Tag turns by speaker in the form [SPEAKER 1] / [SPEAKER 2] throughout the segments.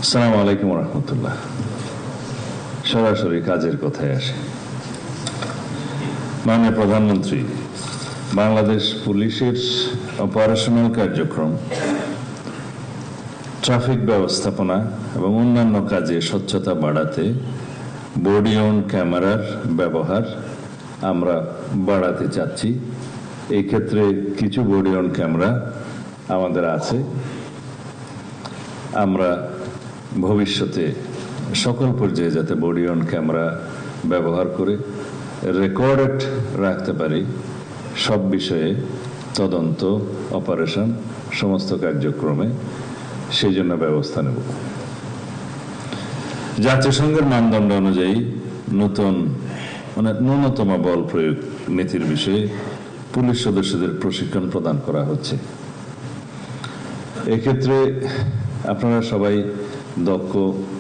[SPEAKER 1] আসসালামু আলাইকুম রহমতুল্লাহ। সরাসরি কাজের কথায় আসে। মাননীয় প্রধানমন্ত্রী, বাংলাদেশ পুলিশের অপারেশনাল কার্যক্রম, ট্রাফিক ব্যবস্থাপনা এবং অন্যান্য কাজে স্বচ্ছতা বাড়াতে বডি অন ক্যামেরার ব্যবহার আমরা বাড়াতে চাচ্ছি। এই ক্ষেত্রে কিছু বডি অন ক্যামেরা আমাদের আছে। আমরা ভবিষ্যতে সকল পর্যায়ে যাতে বডি অন ক্যামেরা ব্যবহার করে রেকর্ডেড রাখতে পারি সব বিষয়ে, তদন্ত, অপারেশন, সমস্ত কার্যক্রমে, সেই জন্য ব্যবস্থা নেব। জাতিসংঘের মানদণ্ড অনুযায়ী ন্যূনতম বল প্রয়োগ নীতির বিষয়ে পুলিশ সদস্যদের প্রশিক্ষণ প্রদান করা হচ্ছে। এক্ষেত্রে আপনারা সবাই দক্ষ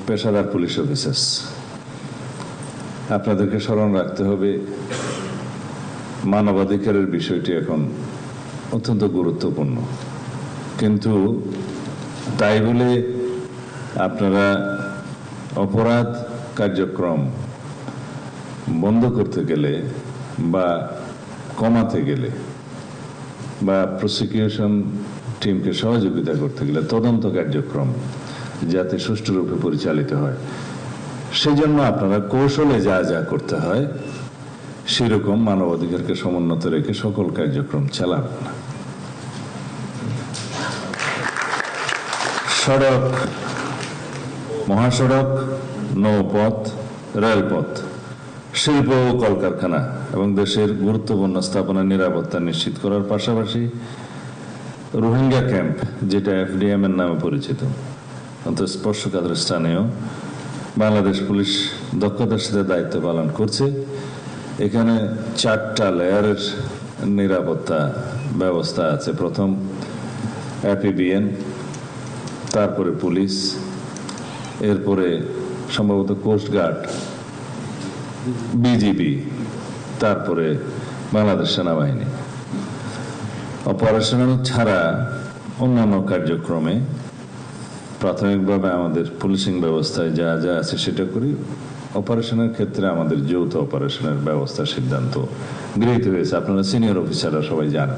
[SPEAKER 1] পেশাদার পুলিশ অফিসার্স। আপনাদেরকে স্মরণ রাখতে হবে, মানবাধিকারের বিষয়টি এখন অত্যন্ত গুরুত্বপূর্ণ। কিন্তু তাই বলে আপনারা অপরাধ কার্যক্রম বন্ধ করতে গেলে বা কমাতে গেলে বা প্রসিকিউশন টিমকে সহযোগিতা করতে গেলে তদন্ত কার্যক্রম যাতে সুষ্ঠুরূপে পরিচালিত হয়, সেই জন্য আপনারা কৌশলে যা যা করতে হয় সেরকম মানবাধিকারকে সমুন্নত রেখে সকল কার্যক্রম চালাবেন না। সড়ক, মহাসড়ক, নৌপথ, রেলপথ, শিল্প ও কলকারখানা এবং দেশের গুরুত্বপূর্ণ স্থাপনার নিরাপত্তা নিশ্চিত করার পাশাপাশি রোহিঙ্গা ক্যাম্প, যেটা FDM এর নামে পরিচিত, স্পর্শকাতর স্থানেও বাংলাদেশ পুলিশ দক্ষতার সাথে দায়িত্ব পালন করছে। এখানে 4টা লেয়ারের নিরাপত্তা ব্যবস্থা আছে। প্রথম APBN, তারপরে পুলিশ, এরপরে সম্ভবত কোস্টগার্ড, BGB, তারপরে বাংলাদেশ সেনাবাহিনী। অপারেশনাল ছাড়া অন্যান্য কার্যক্রমে প্রাথমিকভাবে আমাদের পুলিশিং ব্যবস্থায় যা যা আছে সেটা করি। অপারেশনের ক্ষেত্রে আমাদের যৌথ অপারেশনের ব্যবস্থা সিদ্ধান্ত গৃহীত হয়েছে। আপনারা সিনিয়র অফিসাররা সবাই জানেন।